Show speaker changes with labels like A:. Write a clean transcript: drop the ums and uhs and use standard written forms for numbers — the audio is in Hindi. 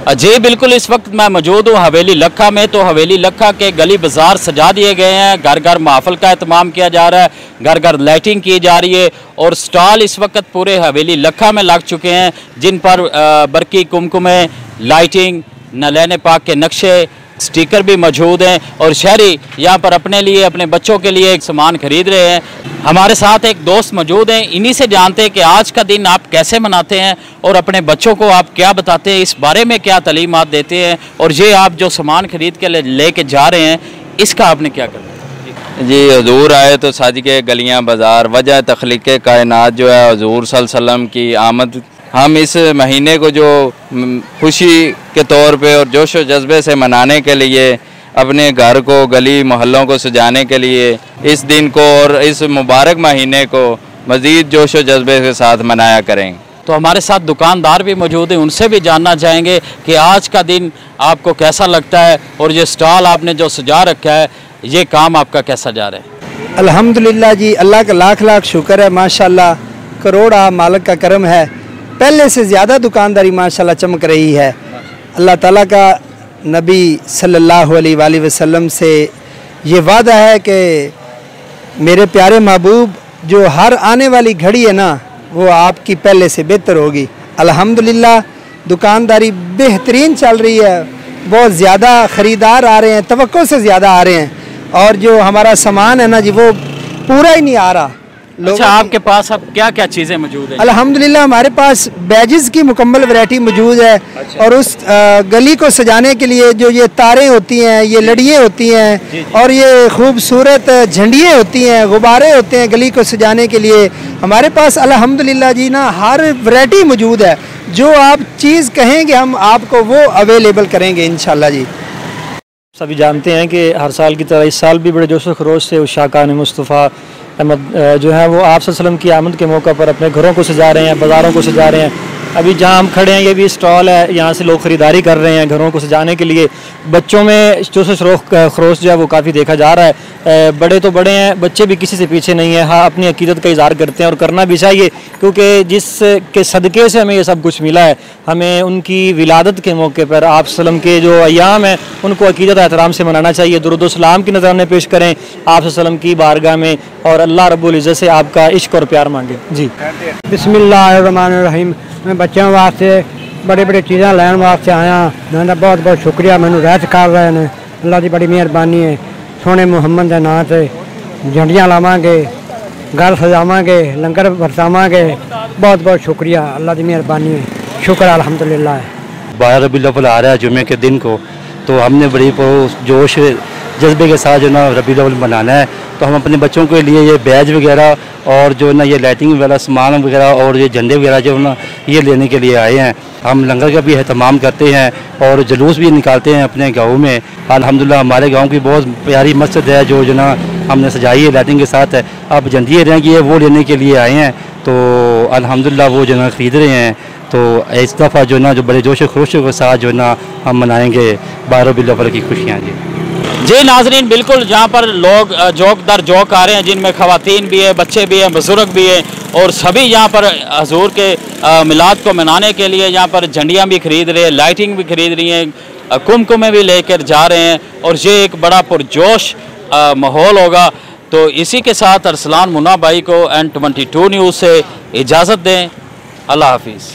A: जी बिल्कुल, इस वक्त मैं मौजूद हूँ हवेली लखा में। तो हवेली लखा के गली बाज़ार सजा दिए गए हैं, घर घर महफिल का एहतमाम किया जा रहा है, घर घर लाइटिंग की जा रही है और स्टॉल इस वक्त पूरे हवेली लखा में लग चुके हैं, जिन पर बरकी कुमकुमे, लाइटिंग, नलैन पाक के नक्शे, स्टिकर भी मौजूद हैं और शहरी यहाँ पर अपने लिए, अपने बच्चों के लिए एक सामान खरीद रहे हैं। हमारे साथ एक दोस्त मौजूद हैं, इन्हीं से जानते हैं कि आज का दिन आप कैसे मनाते हैं और अपने बच्चों को आप क्या बताते हैं, इस बारे में क्या तालीमात देते हैं, और ये आप जो सामान खरीद के लेके जा रहे हैं इसका आपने क्या करना?
B: जी हुजूर आए तो सज के गलियाँ बाज़ार, वजह तख्लीक़ कायनात जो है हुजूर सल्लल्लाहु अलैहि वसल्लम की आमद। हम इस महीने को जो खुशी के तौर पे और जोश व जज्बे से मनाने के लिए, अपने घर को, गली मोहल्लों को सजाने के लिए इस दिन को और इस मुबारक महीने को मज़ीद जोश व जज्बे के साथ मनाया करेंगे।
A: तो हमारे साथ दुकानदार भी मौजूद हैं, उनसे भी जानना चाहेंगे कि आज का दिन आपको कैसा लगता है और ये स्टॉल आपने जो सजा रखा है, ये काम आपका कैसा जा रहा है?
C: अल्हम्दुलिल्लाह जी, अल्लाह का लाख लाख शुक्र है, माशाल्लाह करोड़ा मालिक का करम है। पहले से ज़्यादा दुकानदारी माशाल्लाह चमक रही है। अल्लाह ताला का नबी सल्लल्लाहु अलैहि वसल्लम से ये वादा है कि मेरे प्यारे महबूब, जो हर आने वाली घड़ी है ना, वो आपकी पहले से बेहतर होगी। अल्हम्दुलिल्लाह दुकानदारी बेहतरीन चल रही है, बहुत ज़्यादा ख़रीदार आ रहे हैं, तवक्को से ज़्यादा आ रहे हैं, और जो हमारा सामान है ना जी, वो पूरा ही नहीं आ रहा।
A: अच्छा, आपके पास अब क्या क्या चीज़ें मौजूद हैं?
C: अल्हम्दुलिल्लाह हमारे पास बैजेस की मुकम्मल वैरायटी मौजूद है। अच्छा। और उस गली को सजाने के लिए जो ये तारें होती हैं, ये लड़ियाँ होती हैं, जी। और ये खूबसूरत झंडियाँ होती हैं, गुब्बारे होते हैं गली को सजाने के लिए। हमारे पास अल्हम्दुलिल्लाह जी ना हर वैरायटी मौजूद है। जो आप चीज़ कहेंगे हम आपको वो अवेलेबल करेंगे इंशाल्लाह जी।
D: सभी जानते हैं कि हर साल की तरह इस साल भी बड़े जोश व खरोश से उस शाकान मुस्तफ़ा अहमद जो है वो आप सल्लल्लाहु अलैहि वसल्लम की आमद के मौका पर अपने घरों को सजा रहे हैं, बाज़ारों को सजा रहे हैं। अभी जहाँ हम खड़े हैं ये भी स्टॉल है, यहाँ से लोग ख़रीदारी कर रहे हैं घरों को सजाने के लिए। बच्चों में जोश व खरोश जो है वो काफ़ी देखा जा रहा है। बड़े तो बड़े हैं, बच्चे भी किसी से पीछे नहीं है। हाँ, अपनी अकीदत का इज़हार करते हैं और करना भी चाहिए, क्योंकि जिसके सदक़े से हमें ये सब कुछ मिला है, हमें उनकी विलादत के मौके पर आप सल्लम के जो अय्याम हैं उनको अकीदत एहतराम से मनाना चाहिए। दुरूद व सलाम की नज़राने पेश करें आप सल्लम की बारगाह में और अल्लाह रब्बुल इज़्ज़त से आपका इश्क और प्यार मांगे। जी
E: बिस्मिल्लाहिर्रहमानिर्रहीम। मैं बच्चों वास्ते बड़ी बड़ी चीज़ां लैन वास्ते आया। मैं बहुत बहुत शुक्रिया, मैनू रहत कर रहे हैं। अल्लाह की बड़ी मेहरबानी है। सोने मुहम्मद के नाम से झंडियाँ लावांगे, घर सजावांगे, लंगर बरसावांगे। बहुत बहुत शुक्रिया, अल्लाह की मेहरबानी है, शुक्र अल्हम्दुलिल्लाह।
F: 12 रबीउल अव्वल आ रहा है जुमे के दिन को, तो हमने बड़ी जोश जज्बे के साथ जो ना रबीउल अव्वल मनाना है। तो हम अपने बच्चों के लिए ये बैज वगैरह और जो ना ये लाइटिंग वगैरह सामान वगैरह और ये झंडे वगैरह जो ना ये लेने के लिए आए हैं। हम लंगर का भी एहतमाम करते हैं और जुलूस भी निकालते हैं अपने गाँव में। अल्हम्दुलिल्लाह हमारे गाँव की बहुत प्यारी मस्जिद है जो ना हमने सजाई है लाइटिंग के साथ है। अब झंडियाँ रहेंगी वो लेने के लिए आए हैं, तो अल्हम्दुलिल्लाह वो जो ना ख़रीद रहे हैं। तो इस दफ़ा जो ना जो बड़े जोश खरोश के साथ जो ना हम मनाएंगे 12 रबीउल अव्वल की खुशियाँ।
A: जी नाजरीन, बिल्कुल जहाँ पर लोग जोक दर जोक आ रहे हैं, जिनमें ख़वातीन भी है, बच्चे भी हैं, बुज़ुर्ग भी हैं, और सभी यहाँ पर हजूर के मिलाद को मनाने के लिए यहाँ पर झंडियाँ भी खरीद रहे हैं, लाइटिंग भी खरीद रही हैं, कुमकुमे भी लेकर जा रहे हैं, और ये एक बड़ा पुरजोश माहौल होगा। तो इसी के साथ अरसलान मुन्ना भाई को N22 न्यूज़ से इजाज़त दें। अल्लाह हाफिज़।